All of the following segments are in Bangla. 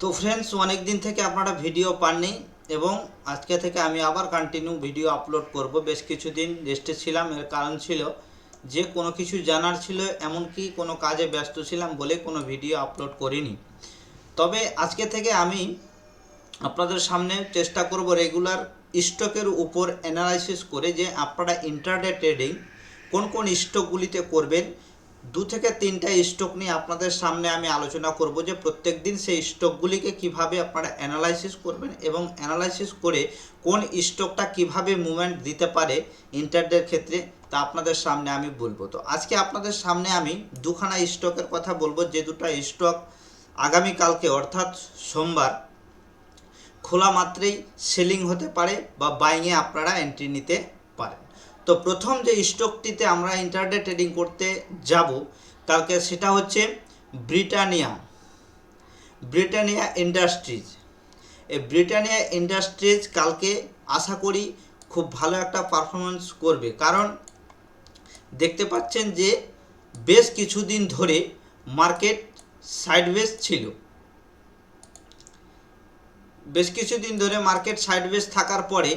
তো ফ্রেন্ডস, অনেক দিন থেকে আপনারা ভিডিও পাননি এবং আজকে থেকে আমি আবার কন্টিনিউ ভিডিও আপলোড করব। বেশ কিছুদিন রেস্টে ছিলাম, এর কারণ ছিল যে কোনো কিছু জানার ছিল, এমনকি কোনো কাজে ব্যস্ত ছিলাম বলে কোনো ভিডিও আপলোড করিনি। তবে আজকে থেকে আমি আপনাদের সামনে চেষ্টা করব রেগুলার স্টকের উপর অ্যানালাইসিস করে যে আপনারা ইন্টারডে ট্রেডিং কোন কোন স্টকগুলিতে করবেন। 2 থেকে 3টা স্টক নিয়ে আপনাদের সামনে আমি আলোচনা করব যে প্রত্যেক দিন সেই স্টকগুলিকে কিভাবে আপনারা অ্যানালাইসিস করবেন এবং অ্যানালাইসিস করে কোন স্টকটা কিভাবে মুভমেন্ট দিতে পারে ইন্টারডের ক্ষেত্রে, তা আপনাদের সামনে আমি বলবো। তো আজকে আপনাদের সামনে আমি দুখানা স্টকের কথা বলবো, যে দুটো স্টক আগামীকালকে অর্থাৎ সোমবার খোলা মাত্রেই সেলিং হতে পারে বা বাইংয়ে আপনারা এন্ট্রি নিতে পারেন। তো প্রথম যে স্টকটিতে আমরা ইন্টারডে ট্রেডিং করতে যাব কালকে, সেটা হচ্ছে ব্রিটানিয়া ইন্ডাস্ট্রিজ। এই ব্রিটানিয়া ইন্ডাস্ট্রিজ কালকে আশা করি খুব ভালো একটা পারফরমেন্স করবে, কারণ দেখতে পাচ্ছেন যে বেশ কিছুদিন ধরে মার্কেট সাইডওয়েজ ছিল। বেশ কিছুদিন ধরে মার্কেট সাইডওয়েজ থাকার পরে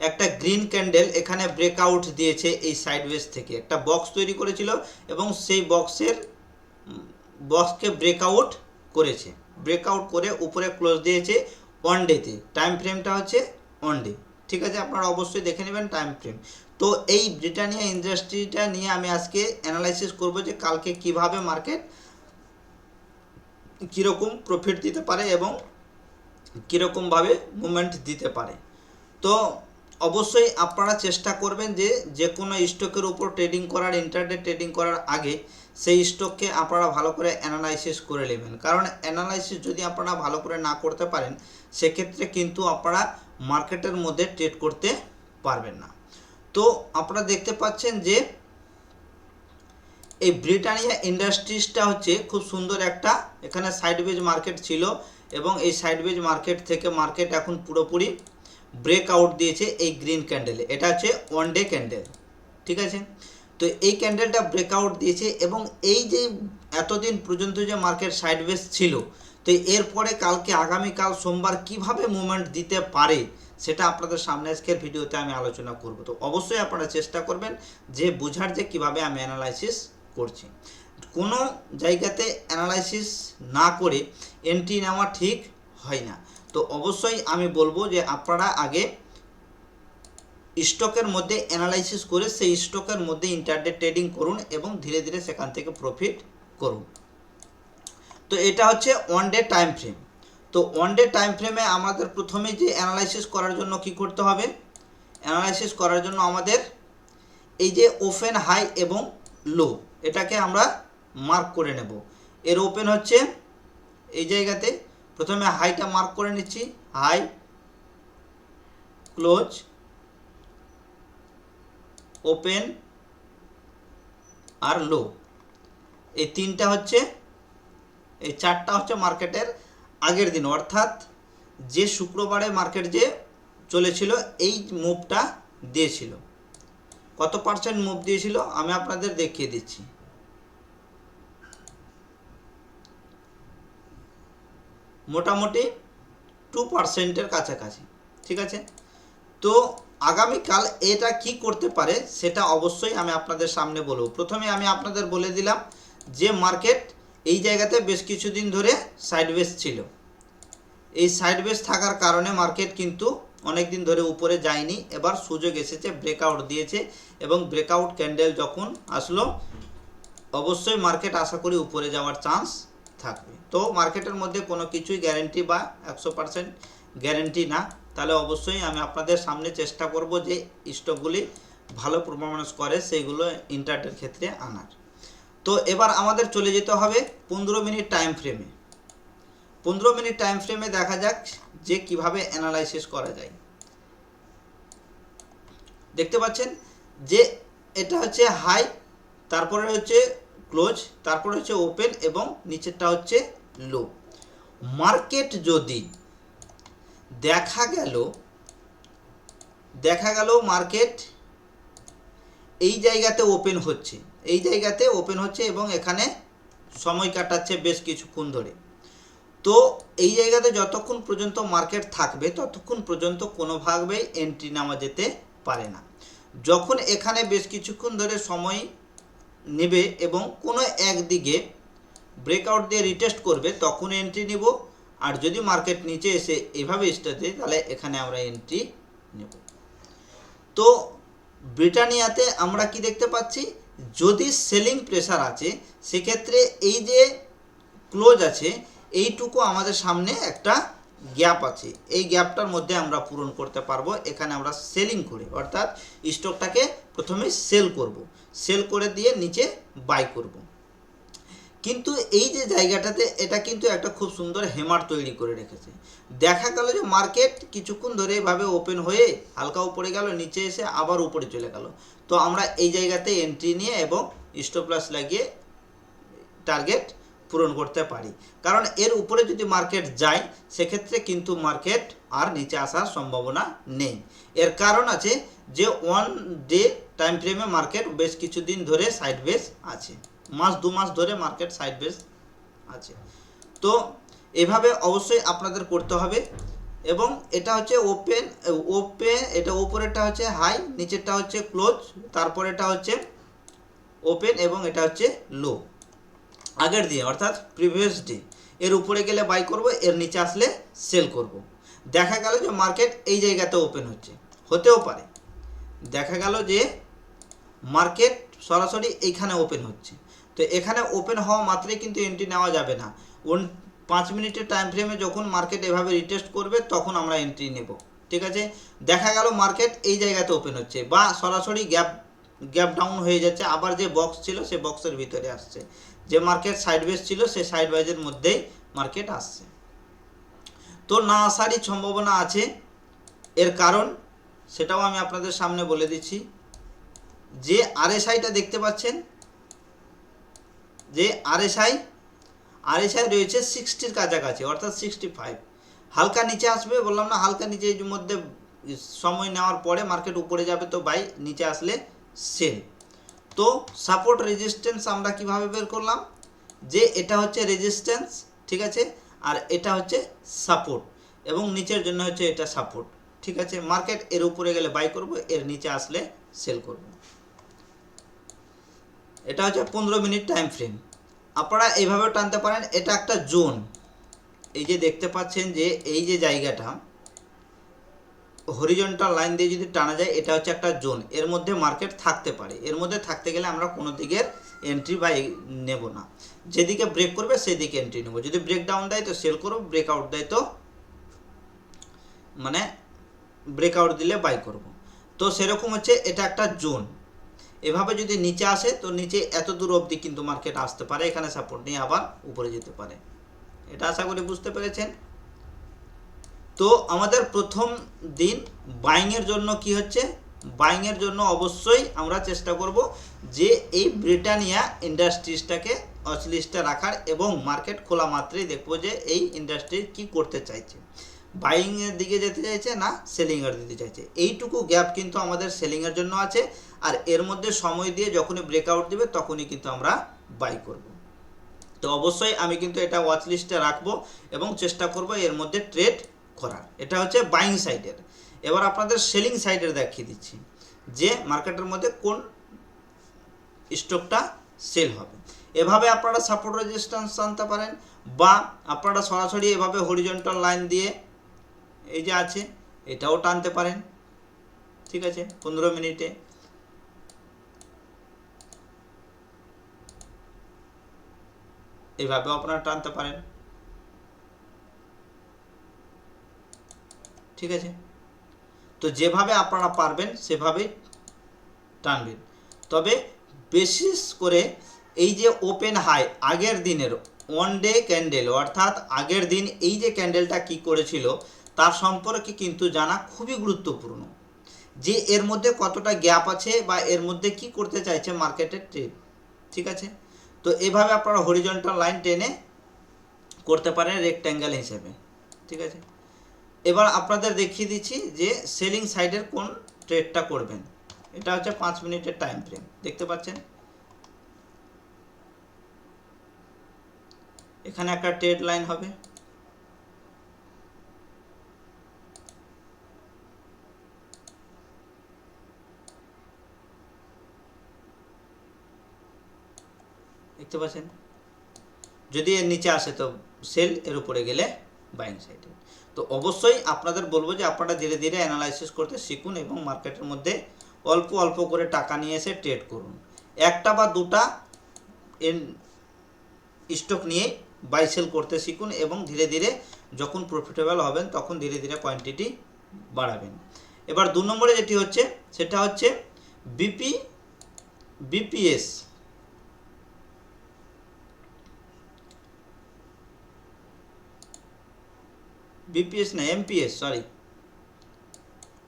একটা গ্রিন ক্যান্ডেল এখানে ব্রেকআউট দিয়েছে। এই সাইডওয়েজ থেকে একটা বক্স তৈরি করেছিল এবং সেই বক্সকে ব্রেকআউট করেছে। ব্রেকআউট করে উপরে ক্লোজ দিয়েছে ওয়ান ডেতে। টাইম ফ্রেমটা হচ্ছে ওয়ান ডে। ঠিক আছে, আপনারা অবশ্যই দেখে নেবেন টাইম ফ্রেম। তো এই ব্রিটানিয়া ইন্ডাস্ট্রিটা নিয়ে আমি আজকে অ্যানালাইসিস করব যে কালকে কিভাবে মার্কেট কীরকম প্রফিট দিতে পারে এবং কীরকমভাবে মুভমেন্ট দিতে পারে। তো অবশ্যই আপনারা চেষ্টা করবেন যে যে কোনো স্টকের উপর ট্রেডিং করার, ইন্টারডে ট্রেডিং করার আগে সেই স্টককে আপনারা ভালো করে অ্যানালাইসিস করে নেবেন, কারণ অ্যানালাইসিস যদি আপনারা ভালো করে না করতে পারেন সেক্ষেত্রে কিন্তু আপনারা মার্কেটের মধ্যে ট্রেড করতে পারবেন না। তো আপনারা দেখতে পাচ্ছেন যে এই ব্রিটানিয়া ইন্ডাস্ট্রিজটা হচ্ছে খুব সুন্দর একটা, এখানে সাইডওয়েজ মার্কেট ছিল এবং এই সাইডওয়েজ মার্কেট থেকে মার্কেট এখন পুরোপুরি ব্রেকআউট দিয়েছে এই গ্রিন ক্যান্ডেলে। এটা হচ্ছে ওয়ান ডে ক্যান্ডেল। ঠিক আছে, তো এই ক্যান্ডেলটা ব্রেকআউট দিয়েছে এবং এই যে এতদিন পর্যন্ত যে মার্কেট সাইডওয়েজ ছিল, তো এরপরে কালকে আগামীকাল সোমবার কিভাবে মুভমেন্ট দিতে পারে সেটা আপনাদের সামনে আজকের ভিডিওতে আমি আলোচনা করব। তো অবশ্যই আপনারা চেষ্টা করবেন যে বোঝার যে কিভাবে আমি অ্যানালাইসিস করছি। কোনো জায়গাতে অ্যানালাইসিস না করে এন্ট্রি নেওয়া ঠিক হয় না। তো অবশ্যই আমি বলবো যে আপনারা আগে স্টকের মধ্যে অ্যানালাইসিস করে সেই স্টকের মধ্যে ইন্টারডে ট্রেডিং করুন এবং ধীরে ধীরে সেখান থেকে প্রফিট করুন। তো এটা হচ্ছে ওয়ান ডে টাইম ফ্রেম। তো ওয়ান ডে টাইম ফ্রেমে আমাদের প্রথমে যে অ্যানালাইসিস করার জন্য কি করতে হবে, অ্যানালাইসিস করার জন্য আমাদের এই যে ওপেন হাই এবং লো, এটাকে আমরা মার্ক করে নেব। এর ওপেন হচ্ছে এই জায়গাতে, প্রথমে হাইটা মার্ক করে নিচ্ছি, হাই, ক্লোজ, ওপেন আর লো। এই তিনটা হচ্ছে, এই চারটা হচ্ছে মার্কেটের আগের দিন, অর্থাৎ যে শুক্রবারে মার্কেট যে চলেছিল এই মুভটা দিয়েছিল। কত পার্সেন্ট মুভ দিয়েছিল আমি আপনাদের দেখিয়ে দিচ্ছি। মোটামুটি 2%-এর কাছাকাছি। ঠিক আছে, তো আগামীকাল এটা কি করতে পারে সেটা অবশ্যই আমি আপনাদের সামনে বলবো। প্রথমে আমি আপনাদের বলে দিলাম যে মার্কেট এই জায়গাতে বেশ কিছুদিন ধরে সাইডওয়েজ ছিল। এই সাইডওয়েজ থাকার কারণে মার্কেট কিন্তু অনেক দিন ধরে উপরে যায়নি। এবার সুযোগ এসেছে, ব্রেকআউট দিয়েছে এবং ব্রেকআউট ক্যান্ডেল যখন আসলো অবশ্যই মার্কেট আশা করি উপরে যাওয়ার চান্স থাকবে। তো মার্কেটের মধ্যে কোনো কিছুই গ্যারেন্টি বা 100% গ্যারেন্টি না, তাহলে অবশ্যই আমি আপনাদের সামনে চেষ্টা করব যে স্টকগুলি ভালো পারফরম্যান্স করে সেইগুলো ইন্টারডের ক্ষেত্রে আনার। তো এবার আমাদের চলে যেতে হবে 15 মিনিট টাইম ফ্রেমে। 15 মিনিট টাইম ফ্রেমে দেখা যাক যে কিভাবে অ্যানালাইসিস করা যায়। দেখতে পাচ্ছেন যে এটা হচ্ছে হাই, তারপরে হচ্ছে ক্লোজ, তারপরে হচ্ছে ওপেন এবং নিচেরটা হচ্ছে লো। মার্কেট যদি দেখা গেল মার্কেট এই জায়গাতে ওপেন হচ্ছে এবং এখানে সময় কাটাচ্ছে বেশ কিছুক্ষণ ধরে। তো এই জায়গাতে যতক্ষণ পর্যন্ত মার্কেট থাকবে ততক্ষণ পর্যন্ত কোনোভাবেই এন্ট্রি নেওয়া যেতে পারে না। যখন এখানে বেশ কিছুক্ষণ ধরে সময় নেবে এবং কোনো একদিকে ব্রেকআউট দিয়ে রিটেস্ট করবে তখন এন্ট্রি নিব, আর যদি মার্কেট নিচে এসে এভাবে স্টার্ট দেয় তাহলে এখানে আমরা এন্ট্রি নেব। তো ব্রিটানিয়াতে আমরা কি দেখতে পাচ্ছি, যদি সেলিং প্রেসার আছে সেক্ষেত্রে এই যে ক্লোজ আছে এইটুকু আমাদের সামনে একটা গ্যাপ আছে, এই গ্যাপটার মধ্যে আমরা পূরণ করতে পারবো। এখানে আমরা সেলিং করে অর্থাৎ স্টকটাকে প্রথমে সেল করব, সেল করে দিয়ে নিচে বাই করব। কিন্তু এই যে জায়গাটাতে এটা কিন্তু একটা খুব সুন্দর হেমার তৈরি করে রেখেছে। দেখা গেল যে মার্কেট কিছুক্ষণ ধরে এভাবে ওপেন হয়ে হালকা উপরে গেল, নিচে এসে আবার উপরে চলে গেল। তো আমরা এই জায়গাতে এন্ট্রি নিয়ে এবং স্টপ লস লাগিয়ে টার্গেট পূরণ করতে পারি, কারণ এর উপরে যদি মার্কেট যায় সেক্ষেত্রে কিন্তু মার্কেট আর নিচে আসার সম্ভাবনা নেই। এর কারণ আছে যে 1 ডে টাইম ফ্রেমে মার্কেট বেশ কিছুদিন ধরে সাইডওয়েজ আছে, মাস 2 মাস ধরে মার্কেট সাইডওয়েজ আছে। তো এভাবে অবশ্যই আপনাদের করতে হবে। এবং এটা হচ্ছে ওপেন, এটা উপরেরটা হচ্ছে হাই, নিচেরটা হচ্ছে ক্লোজ, তারপর এটা হচ্ছে ওপেন এবং এটা হচ্ছে লো আগের দিন অর্থাৎ প্রিভিয়াস ডে। এর উপরে গেলে বাই করব, এর নিচে আসলে সেল করব। দেখা গেল যে মার্কেট এই জায়গাতে ওপেন হচ্ছে, হতেও পারে দেখা গেল যে মার্কেট সরাসরি এইখানে ওপেন হচ্ছে। তো এখানে ওপেন হওয়া মাত্রই কিন্তু এন্ট্রি নেওয়া যাবে না। 5 মিনিটের টাইম ফ্রেমে যখন মার্কেট এভাবে রিটেস্ট করবে তখন আমরা এন্ট্রি নেব। ঠিক আছে, দেখা গেল মার্কেট এই জায়গাতে ওপেন হচ্ছে বা সরাসরি গ্যাপ ডাউন হয়ে যাচ্ছে, আবার যে বক্স ছিল সে বক্সের ভিতরে আসছে, যে মার্কেট সাইডওয়েজ ছিল সেই সাইডওয়েজের মধ্যেই মার্কেট আসছে। তো না আসারই সম্ভাবনা আছে। এর কারণ সেটাও আমি আপনাদের সামনে বলে দিচ্ছি। যে আরএসআইটা দেখতে পাচ্ছেন, যে আরএসআই রয়েছে 60-র কাছাকাছি অর্থাৎ 65। হালকা নিচে আসবে, বললাম না হালকা নিচে এর মধ্যে সময় নেওয়ার পরে মার্কেট উপরে যাবে তো বাই, নিচে আসলে সেল। তো সাপোর্ট রেজিস্ট্যান্স আমরা কিভাবে বের করলাম, যে এটা হচ্ছে রেজিস্ট্যান্স, ঠিক আছে, আর এটা হচ্ছে সাপোর্ট, এবং নিচের জন্য হচ্ছে এটা সাপোর্ট। ঠিক আছে, মার্কেট এর উপরে গেলে বাই করব, এর নিচে আসলে সেল করব। এটা হচ্ছে 15 মিনিট টাইম ফ্রেম। আপনারা এইভাবে টানতে পারেন। এটা একটা জোন, এই যে দেখতে পাচ্ছেন যে এই যে জায়গাটা হরিজন্টাল লাইন দিয়ে যদি টানা যায় এটা হচ্ছে একটা জোন, এর মধ্যে মার্কেট থাকতে পারে। এর মধ্যে থাকতে গেলে আমরা কোনো দিকের এন্ট্রি বা নেব না, যেদিকে ব্রেক করবে সেদিকে এন্ট্রি নেব। যদি ব্রেক ডাউন দেয় তো সেল করব, ব্রেকআউট দেয় তো মানে ব্রেকআউট দিলে বাই করব। তো সেরকম হচ্ছে এটা একটা জোন। এভাবে যদি নিচে আসে তো নিচে এত দূর অবধি কিন্তু মার্কেট আসতে পারে, এখানে সাপোর্ট নিয়ে আবার উপরে যেতে পারে। এটা আশা করি বুঝতে পেরেছেন। তো আমাদের প্রথম দিন বাইংয়ের জন্য কি হচ্ছে, বাইংয়ের জন্য অবশ্যই আমরা চেষ্টা করব যে এই ব্রিটানিয়া ইন্ডাস্ট্রিজটাকে ওয়াচলিস্টে রাখার, এবং মার্কেট খোলা মাত্রই দেখবো যে এই ইন্ডাস্ট্রি কি করতে চাইছে, বাইংয়ের দিকে যেতে চাইছে না সেলিংয়ের দিতে চাইছে। এইটুকু গ্যাপ কিন্তু আমাদের সেলিংয়ের জন্য আছে, আর এর মধ্যে সময় দিয়ে যখনই ব্রেকআউট দেবে তখনই কিন্তু আমরা বাই করব। তো অবশ্যই আমি কিন্তু এটা ওয়াচ লিস্টে রাখবো এবং চেষ্টা করব এর মধ্যে ট্রেড করার। এটা হচ্ছে বাইং সাইডের। এবার আপনাদের সেলিং সাইডের দেখিয়ে দিচ্ছি যে মার্কেটের মধ্যে কোন স্টকটা সেল হবে। এভাবে আপনারা সাপোর্ট রেজিস্ট্যান্স আনতে পারেন, বা আপনারা সরাসরি এভাবে হরিজন্টাল লাইন দিয়ে এই যে আছে এটাও টানতে পারেন। ঠিক আছে, 15 মিনিটে এইভাবেও আপনারা টানতে পারেন। ঠিক আছে, তো যেভাবে আপনারা পারবেন সেভাবেই টানবেন। তবে বিশেষ করে এই যে ওপেন হাই আগের দিনের 1 ডে ক্যান্ডেল, অর্থাৎ আগের দিন এই যে ক্যান্ডেলটা কি করেছিল তার সম্পর্কে কিন্তু জানা খুবই গুরুত্বপূর্ণ, যে এর মধ্যে কতটা গ্যাপ আছে বা এর মধ্যে কি করতে চাইছে মার্কেটের ট্রেড। ঠিক আছে, তো এভাবে আপনারা হরিজন্টাল লাইন টেনে করতে পারেন রেক্ট্যাঙ্গেল হিসেবে। ঠিক আছে, এবার আপনাদের দেখিয়ে দিচ্ছি যে সেলিং সাইডের কোন ট্রেডটা করবেন। এটা হচ্ছে 5 মিনিটের টাইম ফ্রেম, দেখতে পাচ্ছেন এখানে একটা ট্রেড লাইন হবে। দেখতে পাচ্ছেন। যদি এর নিচে আসে তো সেল, এর উপরে গেলে বাইং সাইডে। তো অবশ্যই আপনাদের বলবো যে আপনারা ধীরে ধীরে অ্যানালাইসিস করতে শিখুন এবং মার্কেটের মধ্যে অল্প অল্প করে টাকা নিয়ে এসে ট্রেড করুন। একটা বা দুটা স্টক নিয়ে বাই সেল করতে শিখুন এবং ধীরে ধীরে যখন প্রফিটেবল হবেন তখন ধীরে ধীরে কোয়ান্টিটি বাড়াবেন। এবার 2 নম্বরে যেটি হচ্ছে সেটা হচ্ছে বিপিএস। বিপিএস না, এমপিএস, সরি,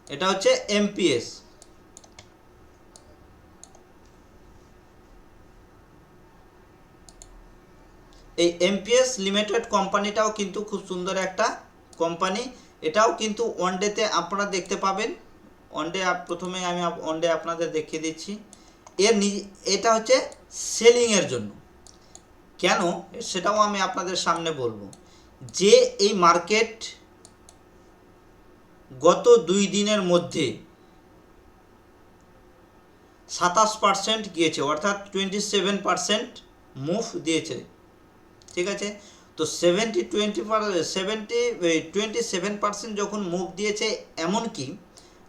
এটা হচ্ছে এমপিএস। এই এমপিএস লিমিটেড কোম্পানিটাও কিন্তু খুব সুন্দর একটা কোম্পানি। এটাও কিন্তু ওয়ান ডেতে আপনারা দেখতে পাবেন। ওয়ান ডে প্রথমে আমি ওয়ান ডে আপনাদের দেখিয়ে দিচ্ছি। এটা হচ্ছে সেলিংয়ের জন্য। কেন সেটাও আমি আপনাদের সামনে বলবো। যে এই মার্কেট গত 2 দিনের মধ্যে 27% গিয়েছে, অর্থাৎ 27% মুভ দিয়েছে, ঠিক আছে। তো 27% যখন মুভ দিয়েছে, এমনকি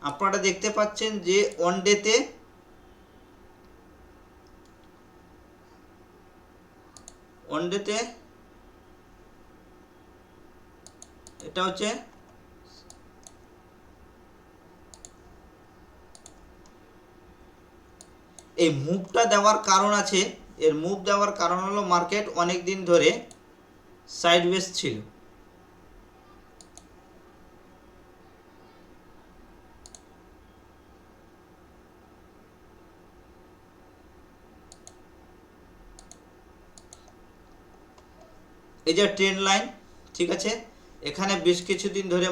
আপনারা দেখতে পাচ্ছেন যে ওয়ান ডেতে এটা হচ্ছে এই মুভটা দেওয়ার কারণ আছে। এর মুভ দেওয়ার কারণ হলো মার্কেট অনেক দিন ধরে সাইডওয়েজ ছিল। এই যে ট্রেন্ড লাইন, ঠিক আছে, এখানে বেশ কিছুদিন ধরে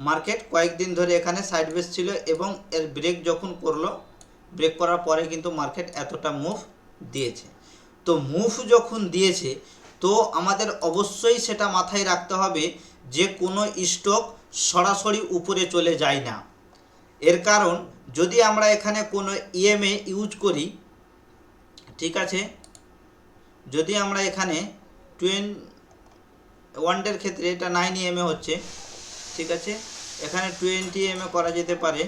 মার্কেট কয়েকদিন ধরে এখানে সাইডওয়েজ ছিল এবং এর ব্রেক যখন করলো, ব্রেক করার পরে কিন্তু মার্কেট এতটা মুভ দিয়েছে। তো মুভ যখন দিয়েছে তো আমাদের অবশ্যই সেটা মাথায় রাখতে হবে যে কোনো স্টক সরাসরি উপরে চলে যায় না। এর কারণ যদি আমরা এখানে কোনো ইএমএ ইউজ করি, ঠিক আছে, যদি আমরা এখানে ওয়ান ডের ক্ষেত্রে এটা 9 ইএমএ হচ্ছে, ঠিক আছে, এখানে 20 ইএমএ করা যেতে পারে।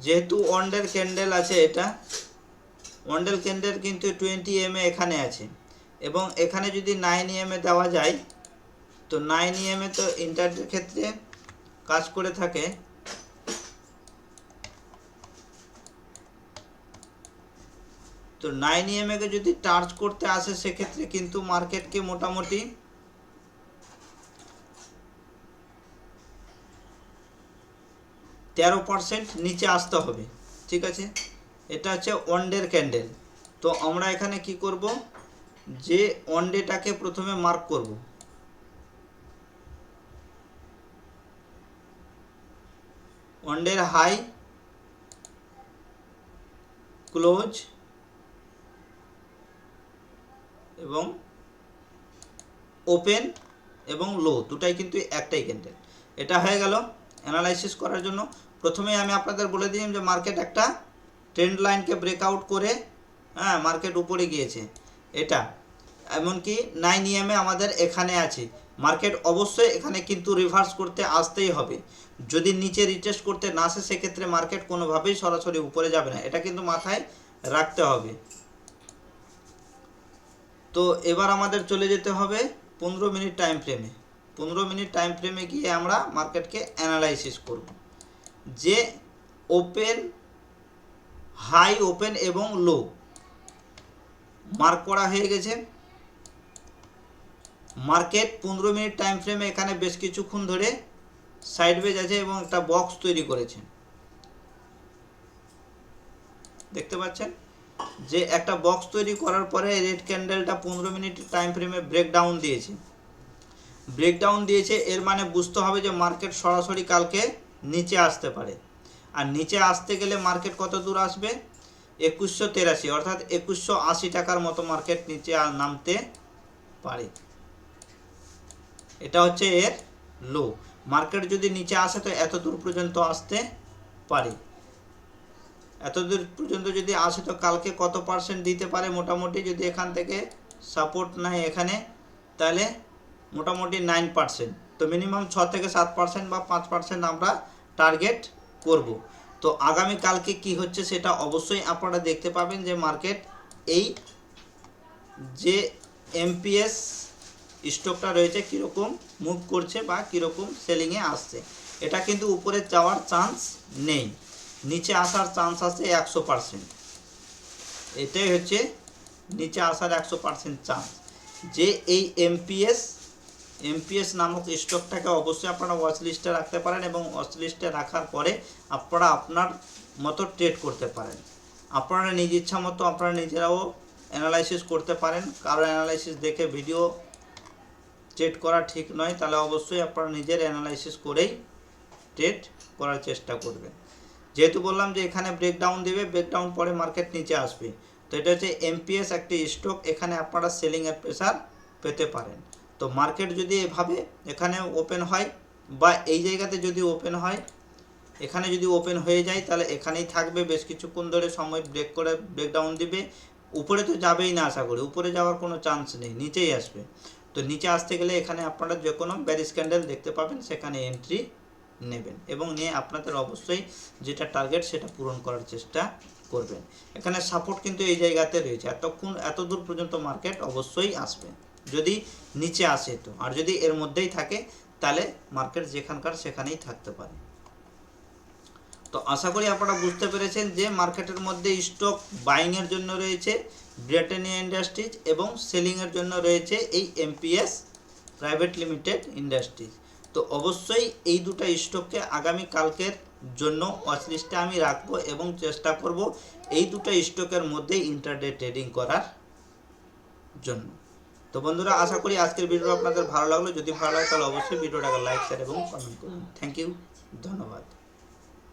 যেহেতু ওয়ান্ডের ক্যান্ডেল আছে, এটা ওয়ান্ডেল ক্যান্ডেল কিন্তু 20 ইএমএ এখানে আছে এবং এখানে যদি 9 ইএমএ দেওয়া যায় তো 9 ইএমএ তো ইন্টারডের ক্ষেত্রে কাজ করে থাকে। তো 9 ইএমএ কে যদি টাচ করতে আসে সেক্ষেত্রে কিন্তু মার্কেটকে মোটামুটি 13% নিচে আসতে হবে, ঠিক আছে। এটা হচ্ছে ওয়ান ডের ক্যান্ডেল। তো আমরা এখানে কি করব, যে ওয়ান ডেটাকে প্রথমে মার্ক করব। ওয়ান ডের হাই, ক্লোজ এবং ওপেন এবং লো দুটাই কিন্তু একটাই ক্যান্ডেল। এটা হয়ে গেল অ্যানালাইসিস করার জন্য। প্রথমে আমি আপনাদের বলে দিলাম যে মার্কেট একটা ট্রেন্ড লাইনকে ব্রেকআউট করে মার্কেট উপরে গিয়েছে। এটা এমনকি 9 ইএমএ আমাদের এখানে আছে। মার্কেট অবশ্যই এখানে কিন্তু রিভার্স করতে আসতেই হবে। যদি নিচে রিটেস্ট করতে না আসে সেক্ষেত্রে মার্কেট কোনোভাবেই সরাসরি উপরে যাবে না, এটা কিন্তু মাথায় রাখতে হবে। তো এবার আমাদের চলে যেতে হবে 15 মিনিট টাইম ফ্রেমে। 15 মিনিট টাইম ফ্রেমে গিয়ে আমরা মার্কেটকে অ্যানালাইসিস করব যে ওপেন, হাই, ওপেন এবং লো মার্ক করা হয়ে গেছে। মার্কেট 15 মিনিট টাইম ফ্রেমে এখানে বেশ কিছুক্ষণ ধরে সাইডওয়েজ আছে এবং একটা বক্স তৈরি করেছে, দেখতে পাচ্ছেন যে একটা বক্স তৈরি করার পরে রেড ক্যান্ডেলটা 15 মিনিট টাইম ফ্রেমে ব্রেকডাউন দিয়েছে। এর মানে বুঝতে হবে যে মার্কেট সরাসরি কালকে নিচে আসতে পারে। আর নিচে আসতে গেলে মার্কেট কত দূর আসবে, 2183 অর্থাৎ 2180 টাকার মতো মার্কেট নিচে নামতে পারে। এটা হচ্ছে এর লো। মার্কেট যদি নিচে আসে তো এত দূর পর্যন্ত আসতে পারে, এত দূর পর্যন্ত যদি আসে তো কালকে কত পার্সেন্ট দিতে পারে মোটামুটি, যদি এখান থেকে সাপোর্ট নেয় এখানে, তাহলে মোটামুটি 9%। তো মিনিমাম 6 থেকে 7% বা 5% আমরা টার্গেট করব। তো আগামী কালকে কি হচ্ছে সেটা অবশ্যই আপনারা দেখতে পাবেন, যে মার্কেট এই যে এমপিএস স্টকটা রয়েছে কীরকম মুভ করছে বা কীরকম সেলিংয়ে আসছে। এটা কিন্তু উপরে যাওয়ার চান্স নেই, নিচে আসার চান্স আছে 100%। এটাই হচ্ছে নিচে আসার 100% চান্স। যে এই এমপিএস নামক স্টকটাকে অবশ্যই আপনারা ওয়াচ লিস্টে রাখতে পারেন, এবং ওয়াচ লিস্টে রাখার পরে আপনারা আপনার মতো ট্রেড করতে পারেন। আপনারা নিজ ইচ্ছা মতো আপনারা নিজেরাও অ্যানালাইসিস করতে পারেন। কারো অ্যানালাইসিস দেখে ভিডিও ট্রেড করা ঠিক নয়, তাহলে অবশ্যই আপনারা নিজের অ্যানালাইসিস করেই ট্রেড করার চেষ্টা করবেন। যেহেতু বললাম যে এখানে ব্রেকডাউন দেবে, ব্রেকডাউন পরে মার্কেট নিচে আসবে, তো এটা হচ্ছে এমপিএস একটি স্টক, এখানে আপনারা সেলিংয়ের প্রেসার পেতে পারেন। তো মার্কেট যদি এভাবে এখানে ওপেন হয় বা এই জায়গাতে যদি ওপেন হয়, এখানে যদি ওপেন হয়ে যায় তাহলে এখানেই থাকবে বেশ কিছুক্ষণ ধরে, সময় ব্রেক করে ব্রেকডাউন দিবে। উপরে তো যাবেই না, আশা করি উপরে যাওয়ার কোনো চান্স নেই, নিচেই আসবে। তো নিচে আসতে গেলে এখানে আপনারা যে কোনো ব্যারিস ক্যান্ডেল দেখতে পাবেন, সেখানে এন্ট্রি নেবেন এবং নিয়ে আপনাদের অবশ্যই যেটা টার্গেট সেটা পূরণ করার চেষ্টা করবেন। এখানে সাপোর্ট কিন্তু এই জায়গাতে রয়েছে, এত দূর পর্যন্ত মার্কেট অবশ্যই আসবে যদি নিচে আসে তো, আর যদি এর মধ্যেই থাকে তাহলে মার্কেট যেখানকার সেখানেই থাকতে পারে। তো আশা করি আপনারা বুঝতে পেরেছেন যে মার্কেটের মধ্যে স্টক বাইংয়ের জন্য রয়েছে ব্রিটানিয়া ইন্ডাস্ট্রিজ এবং সেলিংয়ের জন্য রয়েছে এই এমপিএস প্রাইভেট লিমিটেড ইন্ডাস্ট্রিজ। তো অবশ্যই এই দুটো স্টককে আগামী কালকের জন্য ওয়াচ লিস্টে আমি রাখবো এবং চেষ্টা করব এই দুটো স্টকের মধ্যে ইন্টারডে ট্রেডিং করার জন্য। তো বন্ধুরা, আশা করি আজকের ভিডিও আপনাদের ভালো লাগলো। যদি ভালো লাগে তাহলে অবশ্যই ভিডিওটাকে লাইক শেয়ার এবং কমেন্ট করুন। থ্যাংক ইউ, ধন্যবাদ।